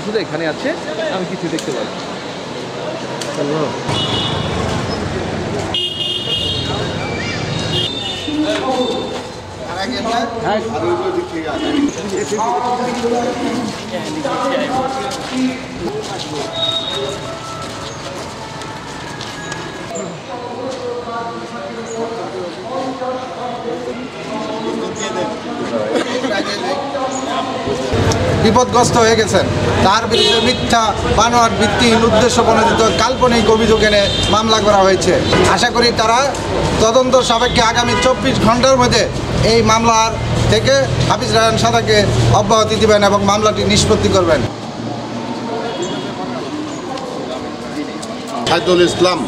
শুধু এখানে আছে, আমি কিছু দেখতে পাই। বিপদগ্রস্ত হয়ে গেছেন, তার বিরুদ্ধে মিথ্যা বানোয়াট ভিত্তিহীন উদ্দেশ্য প্রণোদিত কাল্পনিক অভিযোগ এনে মামলা করা হয়েছে। আশা করি তারা তদন্ত সাপেক্ষে আগামী 24 ঘন্টার মধ্যে এই মামলার থেকে হাফিজ রায়হান সাদাকে অব্যাহতি দিবেন এবং মামলাটি নিষ্পত্তি করবেন। সাইদুল ইসলাম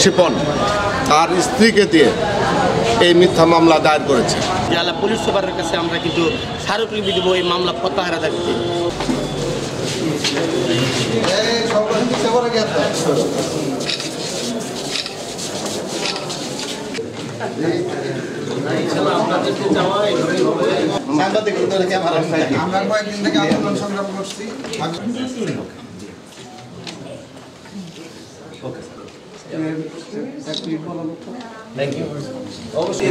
শিপন তার স্ত্রীকে দিয়ে এই মিথ্যা মামলা দায়ের করেছে। জেলা পুলিশ সুপারের কাছে আমরা কিন্তু স্মারকলিপি দেবো এই মামলা প্রত্যাহারের দাবিতে। আমরা কয়েকদিন থেকে আন্দোলন সংগ্রাম করছি। Thank you. অবশ্যই